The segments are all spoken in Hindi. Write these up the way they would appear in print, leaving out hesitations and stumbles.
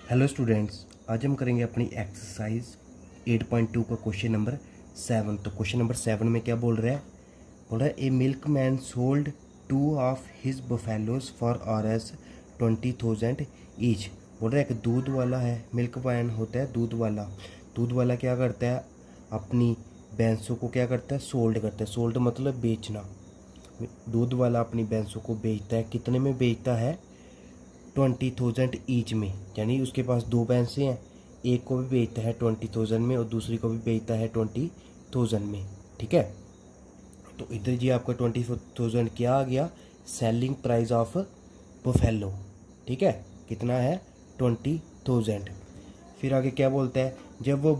हेलो स्टूडेंट्स, आज हम करेंगे अपनी एक्सरसाइज 8.2 का क्वेश्चन नंबर 7। तो क्वेश्चन नंबर 7 में क्या बोल रहा है a milkman sold 2 of his buffaloes for Rs 20,000 each. बोल रहा है एक दूध वाला है, मिल्क मैन होता है दूध वाला क्या करता है, अपनी भैंसों को क्या करता है, सोल्ड करता है। सोल्ड मतलब बेचना। दूध वाला अपनी भैंसों को बेचता है। कितने में बेचता है? 20,000 ईच में, यानी उसके पास 2 भैंसें हैं, एक को भी बेचता है 20,000 में और दूसरी को भी बेचता है 20,000 में। ठीक है, तो इधर जी आपका 20,000 क्या आ गया? Selling price of buffalo. ठीक है, कितना है? 20,000। फिर आगे क्या बोलता है, जब वो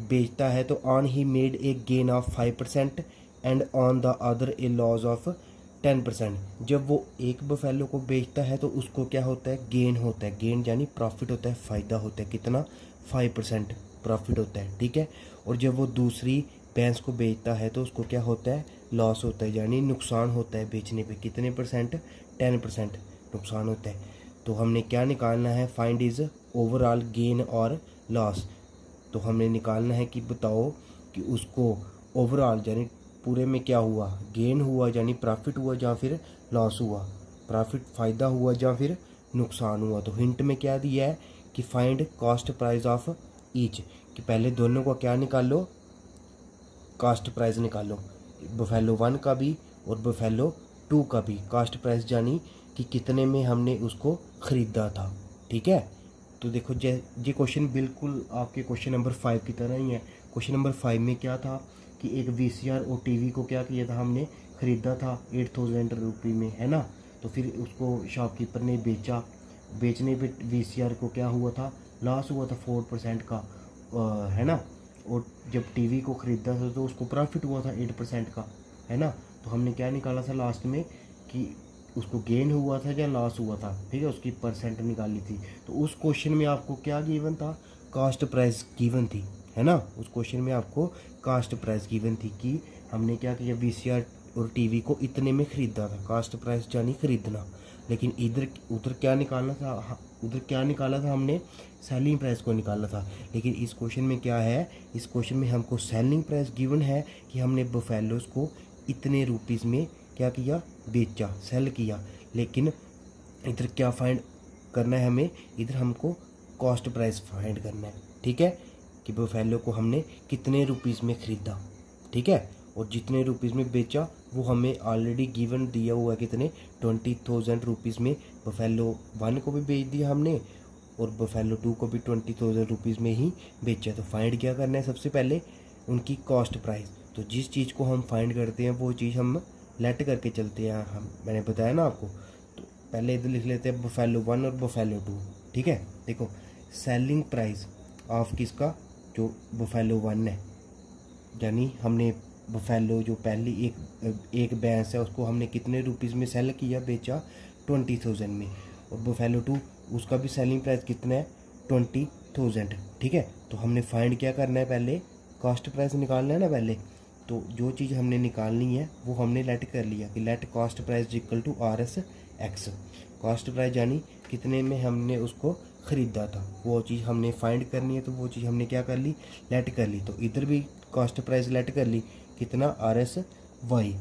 बेचता है तो on he made a gain of 5% and on the other A loss of 10%। जब वो एक बफेलो को बेचता है तो उसको क्या होता है? गेन होता है। गेन यानी प्रॉफिट होता है, फ़ायदा होता है। कितना? 5% प्रॉफिट होता है। ठीक है, और जब वो दूसरी भैंस को बेचता है तो उसको क्या होता है? लॉस होता है, यानी नुकसान होता है बेचने पे। कितने परसेंट? 10% नुकसान होता है। तो हमने क्या निकालना है? फाइंड इज ओवरऑल गेन और लॉस। तो हमने निकालना है कि बताओ कि उसको ओवरऑल यानी पूरे में क्या हुआ? गेन हुआ यानी प्रॉफिट हुआ या फिर लॉस हुआ? प्रॉफिट फ़ायदा हुआ या फिर नुकसान हुआ? तो हिंट में क्या दिया है कि find cost price of each, कि पहले दोनों को क्या निकालो? कॉस्ट प्राइस निकालो, बफेलो 1 का भी और बफेलो 2 का भी। कॉस्ट प्राइस यानी कि कितने में हमने उसको ख़रीदा था। ठीक है, तो देखो ये क्वेश्चन बिल्कुल आपके क्वेश्चन नंबर 5 की तरह ही है। क्वेश्चन नंबर 5 में क्या था कि एक VCR और टीवी को क्या किया था, हमने ख़रीदा था 8,000 रुपये में, है ना। तो फिर उसको शॉपकीपर ने बेचा। बेचने पे VCR को क्या हुआ था? लॉस हुआ था 4% का, है ना। और जब टीवी को ख़रीदा था तो उसको प्रॉफिट हुआ था 8% का, है ना। तो हमने क्या निकाला था लास्ट में कि उसको गेन हुआ था या लॉस हुआ था। ठीक है, उसकी परसेंट निकाली थी। तो उस क्वेश्चन में आपको क्या गिवन था? कॉस्ट प्राइस गिवन थी, है ना। उस क्वेश्चन में आपको कॉस्ट प्राइस गिवन थी कि हमने क्या किया, VCR और टीवी को इतने में ख़रीदा था। कॉस्ट प्राइस यानी ख़रीदना। लेकिन उधर क्या निकालना था? उधर क्या निकाला था हमने? सेलिंग प्राइस को निकाला था। लेकिन इस क्वेश्चन में क्या है? इस क्वेश्चन में हमको सेलिंग प्राइस गिवन है कि हमने बफेलोस को इतने रुपीज़ में क्या किया? बेचा, सेल किया। लेकिन इधर क्या फाइंड करना है हमें? इधर हमको कॉस्ट प्राइस फाइंड करना है। ठीक है, कि बफेलो को हमने कितने रुपीज़ में ख़रीदा। ठीक है, और जितने रुपीज़ में बेचा वो हमें ऑलरेडी गिवन दिया हुआ है। कितने? 20,000 रुपीज़ में बफेलो 1 को भी बेच दिया हमने और बफेलो 2 को भी 20,000 रुपीज़ में ही बेचा। तो फाइंड क्या करना है? सबसे पहले उनकी कॉस्ट प्राइस। तो जिस चीज़ को हम फाइंड करते हैं वो चीज़ हम लेट करके चलते हैं। हम मैंने बताया ना आपको। तो पहले इधर लिख लेते हैं बफेलो 1 और बफेलो 2। ठीक है, देखो सेलिंग प्राइस ऑफ किसका? जो बफेलो 1 है, यानी हमने बफेलो जो पहली एक भैंस है उसको हमने कितने रुपीज़ में सेल किया, बेचा? 20,000 में। और बफेलो 2 उसका भी सेलिंग प्राइस कितना है? 20,000। ठीक है, तो हमने फाइंड क्या करना है? पहले कॉस्ट प्राइस निकालना है ना पहले। तो जो चीज़ हमने निकालनी है वो हमने लेट कर लिया कि let cost price equal to RS X। Cost price यानी कितने में हमने उसको ख़रीदा था, वो चीज़ हमने फाइंड करनी है। तो वो चीज़ हमने क्या कर ली? लेट कर ली। तो इधर भी कॉस्ट प्राइस लेट कर ली, कितना? RS Y।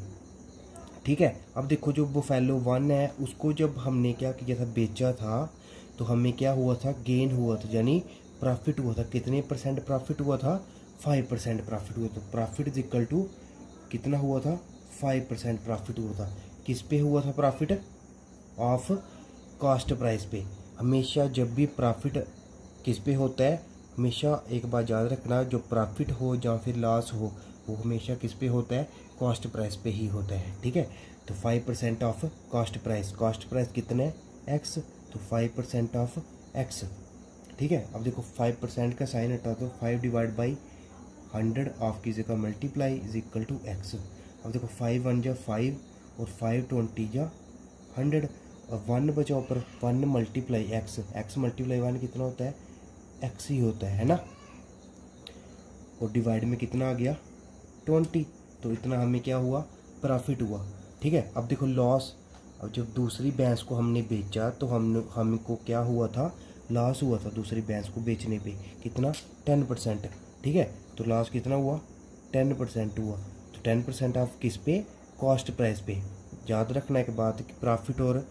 ठीक है, अब देखो जो बफेलो 1 है उसको जब हमने क्या किया था? बेचा था, तो हमें क्या हुआ था? गेन हुआ था, यानी प्रॉफिट हुआ था। कितने परसेंट प्रॉफिट हुआ था? 5% प्रॉफिट हुआ। तो प्रॉफिट इज इक्वल टू कितना हुआ था? 5% प्रॉफिट हुआ था। किस पे हुआ था प्रॉफिट? ऑफ कॉस्ट प्राइस पे। हमेशा जब भी प्रॉफिट किस पे होता है? हमेशा एक बात याद रखना, जो प्रॉफिट हो या फिर लॉस हो वो हमेशा किस पे होता है? कॉस्ट प्राइस पे ही होता है। ठीक है, तो 5% of cost price. Cost price कितना है? X, तो 5% ऑफ X। ठीक है, अब देखो 5% का साइन हटा तो 5 डिवाइड बाई 100 ऑफ की जगह multiply is equal to X। अब देखो 5 1 जा 5 और 5 20 जा 100 और 1 बचा ऊपर, 1 मल्टीप्लाई X। X मल्टीप्लाई 1 कितना होता है? X ही होता है ना। और डिवाइड में कितना आ गया? 20। तो इतना हमें क्या हुआ? प्रॉफिट हुआ। ठीक है, अब देखो लॉस। अब जब दूसरी भैंस को हमने बेचा तो हमको क्या हुआ था? लॉस हुआ था दूसरी भैंस को बेचने पे, कितना 10%, ठीक है। तो लॉस कितना हुआ 10% हुआ। तो 10% ऑफ किस पे, कॉस्ट प्राइस पे। याद रखना एक बात कि प्रॉफिट और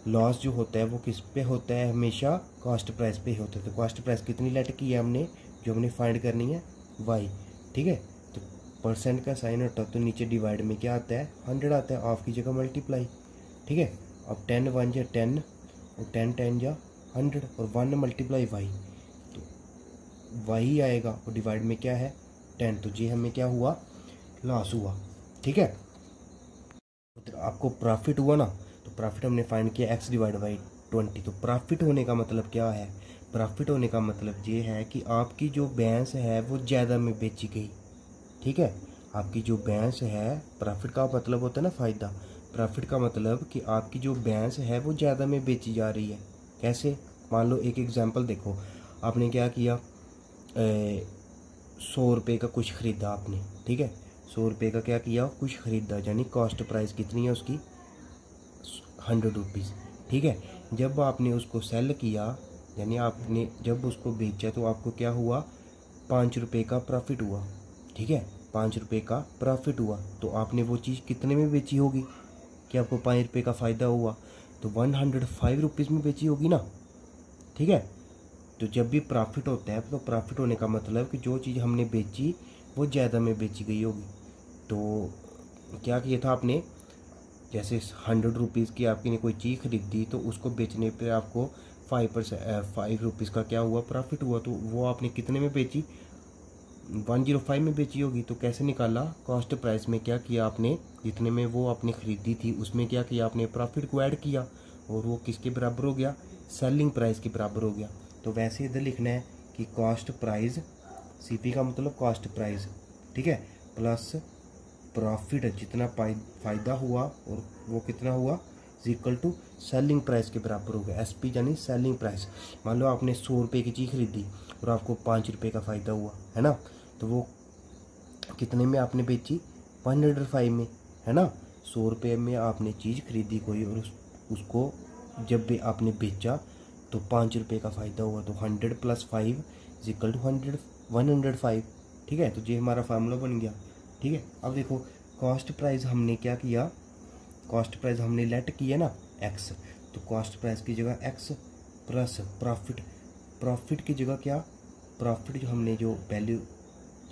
लॉस जो होता है वो किस पे होता है, हमेशा कॉस्ट प्राइस पे ही होता है। तो कॉस्ट प्राइस कितनी लेट की है हमने, जो हमने फाइंड करनी है वाई, ठीक है। तो परसेंट का साइन होता है तो नीचे डिवाइड में क्या आता है 100 आता है, ऑफ की जगह मल्टीप्लाई, ठीक है। अब 10 1 जा 10 और 10 10 जा 100 और 1 मल्टीप्लाई वाई, तो वाई आएगा और डिवाइड में क्या है 10, तो जी हमें क्या हुआ लॉस हुआ, ठीक है। तो आपको प्रॉफिट हुआ ना, तो प्रॉफिट हमने फाइंड किया x डिवाइड बाई 20। तो प्रॉफिट होने का मतलब क्या है, प्रॉफिट होने का मतलब ये है कि आपकी जो भैंस है वो ज़्यादा में बेची गई, ठीक है। आपकी जो भैंस है, प्रॉफिट का मतलब होता है ना फ़ायदा, प्रॉफिट का मतलब कि आपकी जो भैंस है वो ज़्यादा में बेची जा रही है। कैसे, मान लो एक एग्जांपल देखो, आपने क्या किया 100 रुपये का कुछ ख़रीदा आपने, ठीक है। 100 रुपये का क्या किया, कुछ ख़रीदा, यानी कॉस्ट प्राइस कितनी है उसकी 100 रुपीज़, ठीक है। जब आपने उसको सेल किया, यानी आपने जब उसको बेचा, तो आपको क्या हुआ 5 रुपये का प्रॉफिट हुआ, ठीक है। 5 रुपये का प्रॉफिट हुआ, तो आपने वो चीज़ कितने में बेची होगी कि आपको 5 रुपये का फ़ायदा हुआ, तो 105 रुपीज़ में बेची होगी ना, ठीक है। तो जब भी प्रॉफिट होता है तो प्रॉफिट होने का मतलब कि जो चीज़ हमने बेची वो ज़्यादा में बेची गई होगी। तो क्या किया था आपने, जैसे 100 रुपीज़ की आपने कोई चीज़ खरीदी, तो उसको बेचने पे आपको 5 रुपीज़ का क्या हुआ प्रॉफिट हुआ, तो वो आपने कितने में बेची 105 में बेची होगी। तो कैसे निकाला, कॉस्ट प्राइस में क्या किया आपने, जितने में वो आपने ख़रीदी थी उसमें क्या किया आपने प्रॉफिट को ऐड किया, और वो किसके बराबर हो गया, सेलिंग प्राइस के बराबर हो गया। तो वैसे इधर लिखना है कि कॉस्ट प्राइस, सीपी का मतलब कॉस्ट प्राइस, ठीक है, प्लस प्रॉफिट जितना फ़ायदा हुआ और वो कितना हुआ is equal to selling price के बराबर हो गया। एसपी यानी सेलिंग प्राइस। मान लो आपने 100 रुपये की चीज़ खरीदी और आपको 5 रुपये का फ़ायदा हुआ, है ना, तो वो कितने में आपने बेची 105 में, है ना। 100 रुपये में आपने चीज़ खरीदी कोई, और उसको जब भी आपने बेचा तो 5 रुपये का फ़ायदा हुआ, तो 100 + 5 इज इक्वल टू 105, ठीक है। तो ये हमारा फार्मूला बन गया, ठीक है। अब देखो कॉस्ट प्राइस हमने क्या किया, कॉस्ट प्राइस हमने लेट किया ना x, तो कॉस्ट प्राइस की जगह x प्लस प्रॉफिट, प्रॉफिट की जगह क्या, प्रॉफिट जो हमने जो वैल्यू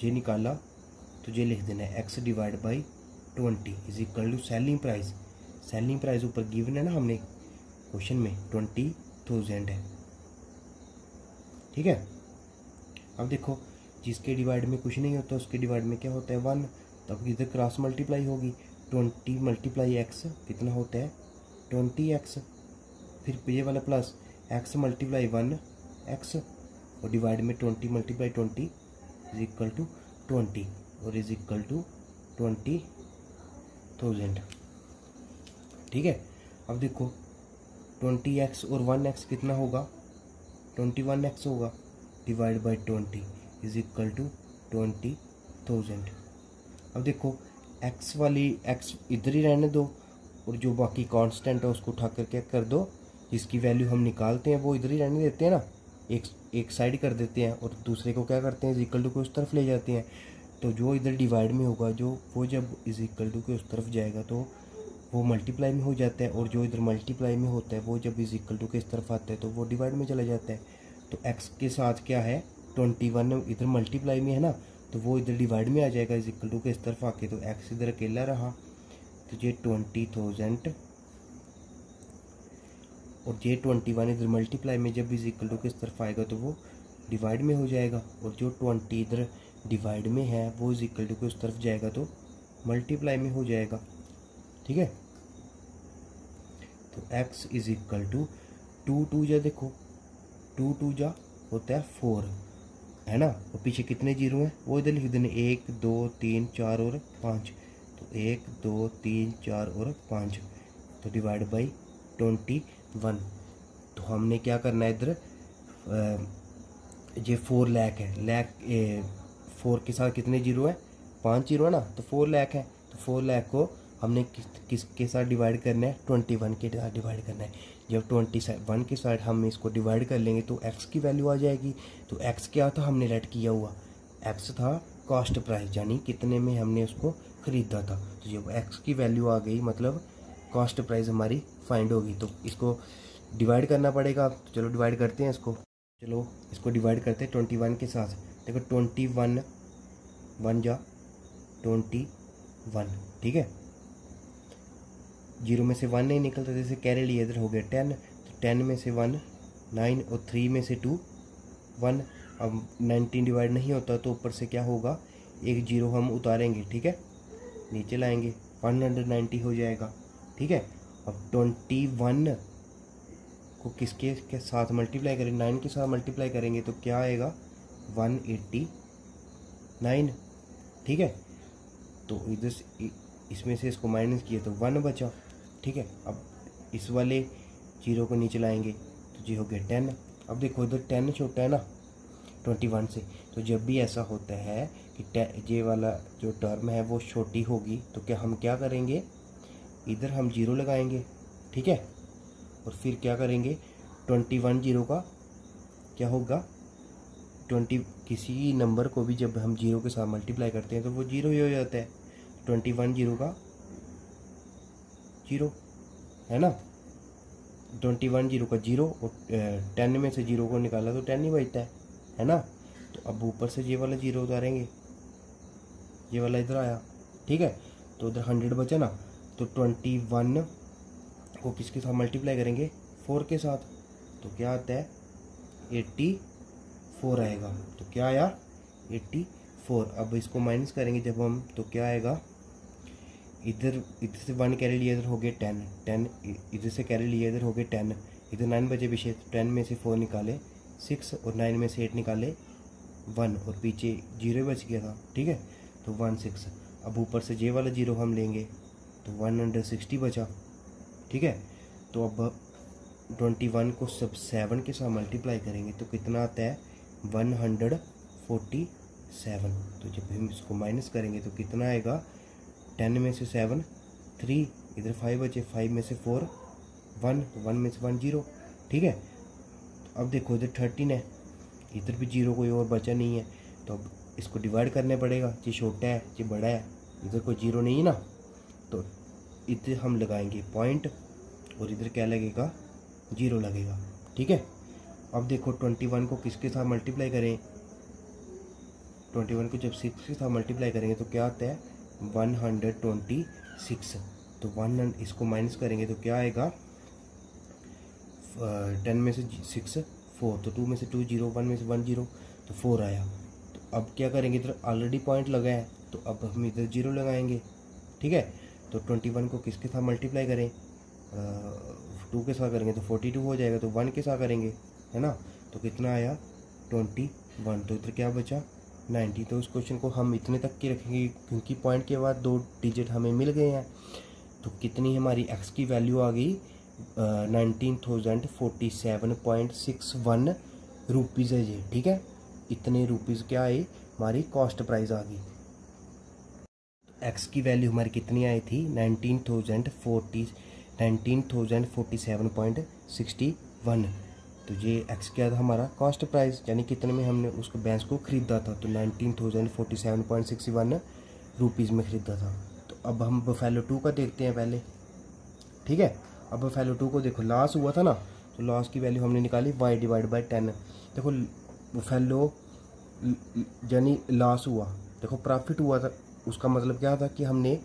ये निकाला, तो ये लिख देना है x divide by 20 is equal to selling price. Selling price ऊपर गिवन है ना हमने क्वेश्चन में 20,000 है, ठीक है। अब देखो जिसके डिवाइड में कुछ नहीं होता उसके डिवाइड में क्या होता है 1, तब इधर क्रॉस मल्टीप्लाई होगी, 20 मल्टीप्लाई एक्स कितना होता है 20x, फिर ये वाला प्लस x मल्टीप्लाई 1x और डिवाइड में 20 मल्टीप्लाई 20 इज इक्वल टू 20 और इज इक्वल टू 20,000, ठीक है। अब देखो 20x और 1x कितना होगा 21x होगा, divide by 20 is equal to 20,000। अब देखो x वाली x इधर ही रहने दो, और जो बाकी कांस्टेंट है उसको उठा कर क्या कर दो, जिसकी वैल्यू हम निकालते हैं वो इधर ही रहने देते हैं ना, एक साइड कर देते हैं और दूसरे को क्या करते हैं इज इक्वल टू के उस तरफ ले जाते हैं। तो जो इधर डिवाइड में होगा जो वो जब इज इक्वल टू के उस तरफ जाएगा तो वो मल्टीप्लाई में हो जाता है, और जो इधर मल्टीप्लाई में होता है वो जब इज इक्वल टू के इस तरफ आता है तो वो डिवाइड में चला जाता है। तो x के साथ क्या है 21 इधर मल्टीप्लाई में है ना, तो वो इधर डिवाइड में आ जाएगा इज इक्वल टू के इस तरफ आके, तो x इधर अकेला रहा, तो ये 20,000 और ये 21 इधर मल्टीप्लाई में जब इज इक्वल टू के इस तरफ आएगा तो वो डिवाइड में हो जाएगा, और जो 20 इधर डिवाइड में है वो इज इक्वल टू के उस तरफ जाएगा तो मल्टीप्लाई में हो जाएगा, ठीक है। तो x इज इक्वल टू 2 जा, देखो 2 जा होता है 4, है ना, और पीछे कितने जीरो हैं वो इधर लिख देने 1 2 3 4 और 5, तो 1 2 3 4 और 5, तो डिवाइड बाई 21। तो हमने क्या करना है इधर ये 4 लाख है, लाख 4 के साथ कितने जीरो है 5 जीरो है ना, तो 4 लाख है, तो 4 लाख को हमने किसके साथ डिवाइड करना है, 21 के साथ डिवाइड करना है। जब 21 के साथ हम इसको डिवाइड कर लेंगे तो x की वैल्यू आ जाएगी। तो x क्या था हमने लेट किया हुआ, x था कॉस्ट प्राइस, यानी कितने में हमने उसको ख़रीदा था। तो जब x की वैल्यू आ गई मतलब कॉस्ट प्राइस हमारी फाइंड होगी। तो इसको डिवाइड करना पड़ेगा। तो चलो डिवाइड करते हैं इसको। चलो इसको डिवाइड करते हैं 21 के साथ। देखो 21 1 जा 21, ठीक है। 0 में से 1 नहीं निकलता, जैसे कैरी लिया इधर हो गया 10। तो 10 में से 1 9 और 3 में से 2 1। अब 19 डिवाइड नहीं होता तो ऊपर से क्या होगा, एक 0 हम उतारेंगे, ठीक है, नीचे लाएंगे 190 हो जाएगा, ठीक है। अब 21 को किसके साथ मल्टीप्लाई करें, 9 के साथ मल्टीप्लाई करेंगे तो क्या आएगा 189, ठीक है। तो इधर इसमें से इसको माइनस किया तो 1 बचा, ठीक है। अब इस वाले 0 को नीचे लाएंगे तो जी हो गया 10। अब देखो इधर 10 छोटा है ना 21 से, तो जब भी ऐसा होता है कि ये वाला जो टर्म है वो छोटी होगी तो क्या हम क्या करेंगे, इधर हम 0 लगाएंगे, ठीक है। और फिर क्या करेंगे 21 0 का क्या होगा 20, किसी नंबर को भी जब हम 0 के साथ मल्टीप्लाई करते हैं तो वो 0 ही हो जाता है। 21 0 का 0 है ना, 21 0 का 0 और 10 में से 0 को निकाला तो 10 ही बचता है ना। तो अब ऊपर से ये वाला 0 उतारेंगे, ये वाला इधर आया, ठीक है। तो उधर 100 बचा ना, तो 21 को किसके साथ मल्टीप्लाई करेंगे 4 के साथ, तो क्या आता है 84 आएगा। तो क्या आया 84। अब इसको माइनस करेंगे जब हम तो क्या आएगा, इधर से 1 कैरी लिया इधर हो गया 10, इधर से कैरी लिया इधर हो गया 10, इधर 9 बचे पीछे, 10 में से 4 निकाले 6 और 9 में से 8 निकाले 1 और पीछे 0 बच गया था, ठीक है। तो 16। अब ऊपर से जे वाला 0 हम लेंगे तो 160 बचा, ठीक है। तो अब 21 को सब 7 के साथ मल्टीप्लाई करेंगे तो कितना आता है 147। तो जब हम इसको माइनस करेंगे तो कितना आएगा, 10 में से 7 3, इधर 5 बचे, 5 में से 4 1, 1 में से 1 0, ठीक है। तो अब देखो इधर 13 है, इधर भी 0 कोई और बचा नहीं है, तो अब इसको डिवाइड करना पड़ेगा। ये छोटा है ये बड़ा है, इधर कोई 0 नहीं है ना, तो इधर हम लगाएंगे पॉइंट और इधर क्या लगेगा 0 लगेगा, ठीक है। अब देखो 21 को किसके साथ मल्टीप्लाई करें, 21 को जब 6 के साथ मल्टीप्लाई करेंगे तो क्या आता है 126। तो 1 इसको माइनस करेंगे तो क्या आएगा 10 में से 6 4, तो 2 में से 2 0, 1 में से 1 0, तो 4 आया। तो अब क्या करेंगे, इधर ऑलरेडी पॉइंट लगा है तो अब हम इधर 0 लगाएंगे, ठीक है। तो 21 को किसके साथ मल्टीप्लाई करें, 2 के साथ करेंगे तो 42 हो जाएगा, तो 1 के साथ करेंगे है ना, तो कितना आया 21। तो इधर क्या बचा 90। तो इस क्वेश्चन को हम इतने तक की रखेंगे क्योंकि पॉइंट के बाद 2 डिजिट हमें मिल गए हैं। तो कितनी हमारी x की वैल्यू आ गई 19,047.61 रुपीज़ है ये, ठीक है। इतने रुपीज़ क्या आए हमारी कॉस्ट प्राइस आ गई। x की वैल्यू हमारी कितनी आई थी 19,047.61। तो ये x क्या था हमारा कॉस्ट प्राइस, यानी कितने में हमने उसको भैंस को ख़रीदा था, तो 19,047.61 रुपीज़ में ख़रीदा था। तो अब हम बफेलो 2 का देखते हैं पहले, ठीक है। अब बफेलो 2 को देखो लॉस हुआ था ना, तो लॉस की वैल्यू हमने निकाली y डिवाइड बाई 10। देखो बफेलो यानी लॉस हुआ, देखो प्रॉफिट हुआ था, उसका मतलब क्या था कि हमने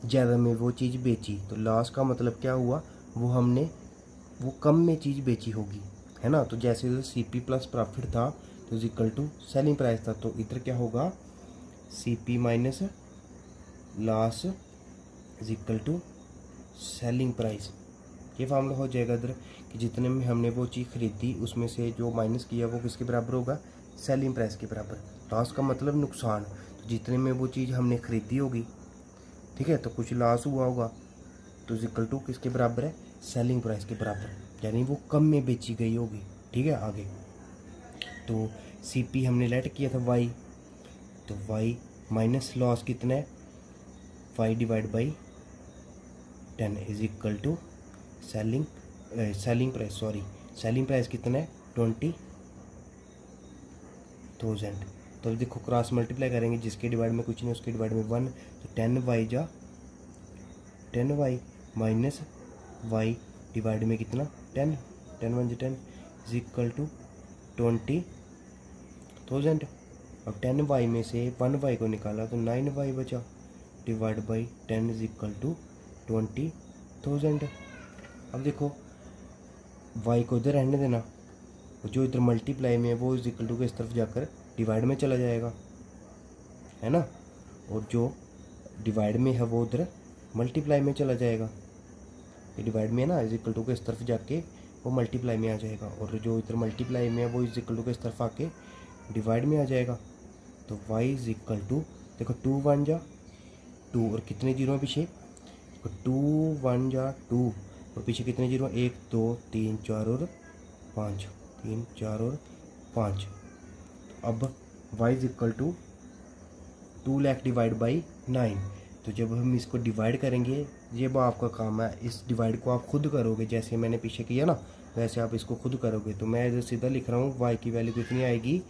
ज़्यादा में वो चीज़ बेची। तो लॉस का मतलब क्या हुआ, वो हमने वो कम में चीज़ बेची होगी, है ना। तो जैसे इधर CP प्लस प्रॉफिट था तो इक्वल टू सेलिंग प्राइस था, तो इधर क्या होगा CP minus loss is equal to selling price. ये फार्मूला हो जाएगा इधर कि जितने में हमने वो चीज़ खरीदी उसमें से जो माइनस किया वो किसके बराबर होगा, सेलिंग प्राइस के बराबर। लॉस का मतलब नुकसान, तो जितने में वो चीज़ हमने खरीदी होगी, ठीक है, तो कुछ लॉस हुआ होगा तो इक्वल टू किसके बराबर है, सेलिंग प्राइस के बराबर, यानी वो कम में बेची गई होगी, ठीक है। आगे तो CP हमने लेट किया था y, तो y माइनस लॉस कितना है y divide by 10 is equal to selling price कितना है 20,000। तो अब देखो क्रॉस मल्टीप्लाई करेंगे, जिसके डिवाइड में कुछ नहीं उसके डिवाइड में 1, तो 10y जा 10y माइनस y डिवाइड में कितना 10, 10 1 जा 10 इज इक्वल टू 20,000। अब 10y में से 1y को निकाला तो 9y बचा, divide by 10 is equal to 20,000। अब देखो y को इधर रहने देना, जो इधर मल्टीप्लाई में है वो इज इक्वल टू के इस तरफ जाकर डिवाइड में चला जाएगा, है ना, और जो डिवाइड में है वो उधर मल्टीप्लाई में चला जाएगा। ये डिवाइड में है ना, इज इक्वल टू के इस तरफ जाके वो मल्टीप्लाई में आ जाएगा, और जो इधर मल्टीप्लाई में है वो इज इक्वल टू के इस तरफ आके डिवाइड में आ जाएगा। तो y इज इक्वल टू देखो 2 1 जा 2 और कितने जीरो हैं पीछे, 2 1 जा 2 और पीछे कितने जीरो, 1 2 3 4 और 5, 3 4 और 5। अब y is equal to 2 lakh divide by 9। तो जब हम इसको डिवाइड करेंगे, ये वो आपका काम है, इस डिवाइड को आप खुद करोगे, जैसे मैंने पीछे किया ना वैसे आप इसको खुद करोगे। तो मैं इधर सीधा लिख रहा हूँ y की वैल्यू कितनी आएगी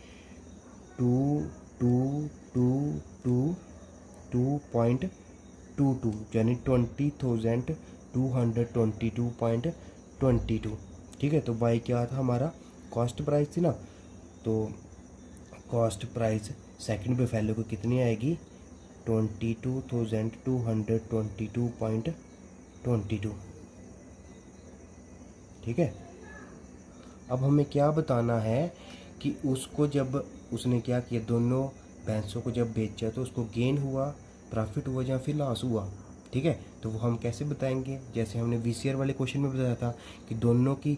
2.22 यानी 20,222.22। ठीक है, तो y क्या था हमारा कॉस्ट प्राइस थी ना, तो कॉस्ट प्राइस सेकंड बफेलो को कितनी आएगी 22,222.22। ठीक है, अब हमें क्या बताना है कि उसको जब उसने क्या किया, दोनों भैंसों को जब बेचा तो उसको गेन हुआ, प्रॉफिट हुआ या फिर लॉस हुआ। ठीक है, तो वो हम कैसे बताएंगे, जैसे हमने VCR वाले क्वेश्चन में बताया था कि दोनों की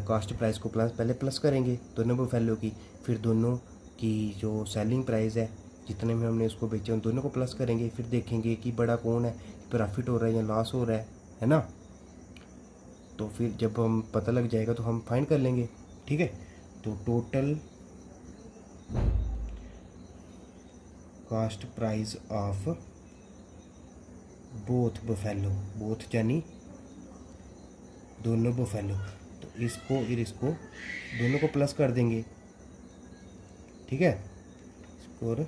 कॉस्ट प्राइस को पहले प्लस करेंगे दोनों बफेलो की, फिर दोनों की जो सेलिंग प्राइस है जितने में हमने उसको बेचा उन दोनों को प्लस करेंगे, फिर देखेंगे कि बड़ा कौन है, प्रॉफिट हो रहा है या लॉस हो रहा है ना। तो फिर जब हम पता लग जाएगा तो हम फाइंड कर लेंगे। ठीक है, तो total cost price of both buffalo, both यानी दोनों बफेलो, तो इसको और इसको दोनों को प्लस कर देंगे। ठीक है, स्कोर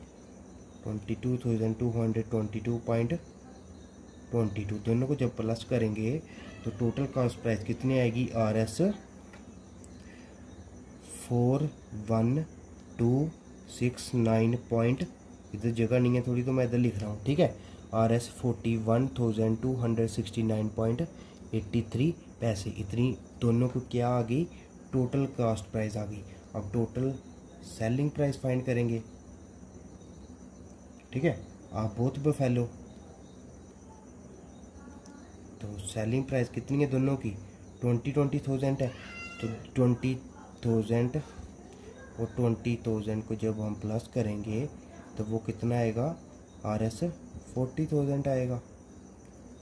22,222.22 दोनों को जब प्लस करेंगे तो टोटल कॉस्ट प्राइस कितनी आएगी RS 41,269 इधर जगह नहीं है थोड़ी तो मैं इधर लिख रहा हूँ। ठीक है, RS 41,269.83 पैसे, इतनी दोनों को क्या आ गई टोटल कॉस्ट प्राइस आ गई। अब टोटल सेलिंग प्राइस फाइंड करेंगे। ठीक है, आप बोथ बफेलो, तो सेलिंग प्राइस कितनी है दोनों की 20,000 है, तो 20,000 और 20,000 को जब हम प्लस करेंगे तो वो कितना आएगा RS 40,000 आएगा।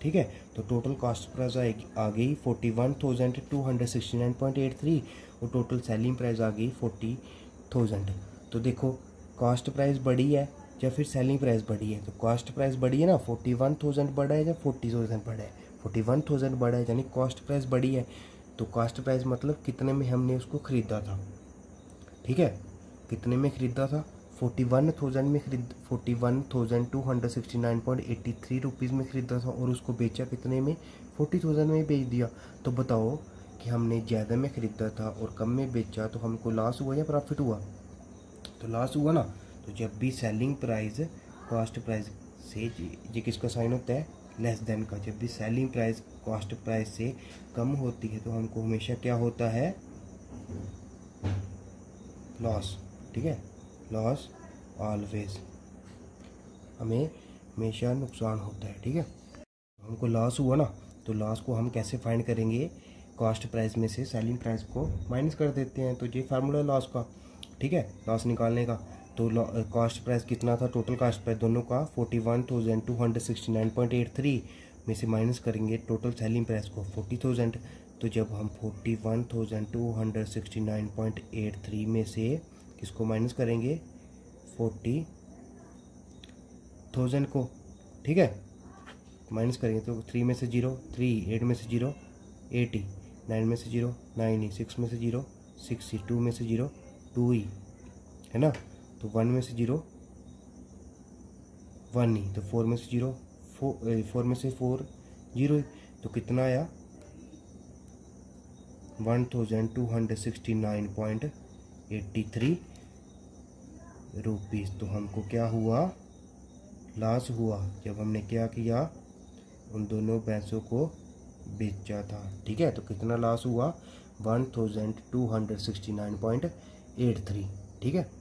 ठीक है, तो टोटल कॉस्ट प्राइस आ गई 41,269.83 और टोटल सेलिंग प्राइस आ गई 40,000। तो देखो कॉस्ट प्राइस बढ़ी है या फिर सेलिंग प्राइस बढ़ी है, तो कॉस्ट प्राइस बढ़ी है ना, 41,000 बढ़ा है या 40,000 बढ़ा है, 41,000 बढ़ा है यानी कॉस्ट प्राइस बढ़ी है। तो कॉस्ट प्राइस मतलब कितने में हमने उसको ख़रीदा था। ठीक है, कितने में ख़रीदा था 41,000 में 41,269.83 रुपीज़ में ख़रीदा था और उसको बेचा कितने में 40,000 में बेच दिया। तो बताओ कि हमने ज़्यादा में ख़रीदा था और कम में बेचा तो हमको लॉस हुआ या प्रॉफिट हुआ, तो लॉस हुआ ना। तो जब भी सेलिंग प्राइस कॉस्ट प्राइस से ये किसका साइन होता है लेस देन का, जब भी सेलिंग प्राइस कॉस्ट प्राइस से कम होती है तो हमको हमेशा क्या होता है लॉस। ठीक है, लॉस ऑलवेज, हमें हमेशा नुकसान होता है। ठीक है, हमको लॉस हुआ ना, तो लॉस को हम कैसे फाइंड करेंगे, कॉस्ट प्राइस में से सेलिंग प्राइस को माइनस कर देते हैं, तो ये फार्मूला लॉस का। ठीक है, लॉस निकालने का, तो कॉस्ट प्राइस कितना था टोटल कॉस्ट प्राइस दोनों का 41,269.83 में से माइनस करेंगे टोटल सेलिंग प्राइस को 40,000। तो जब हम 41,269.83 में से किसको माइनस करेंगे 40,000 को। ठीक है, माइनस करेंगे तो 3 में से 0 3, 8 में से 0 8 ही, 9 में से 0 9 ही, 6 में से 0 6 ही, 2 में से 0 2 ही, है ना। तो 1 में से 0 1 ही, तो 4 में से 0 4 में से 4 0 ही, तो कितना आया 1269.83 रुपीज़। तो हमको क्या हुआ, लॉस हुआ जब हमने क्या किया, उन दोनों भैंसों को बेचा था। ठीक है, तो कितना लॉस हुआ 1269.83। ठीक है।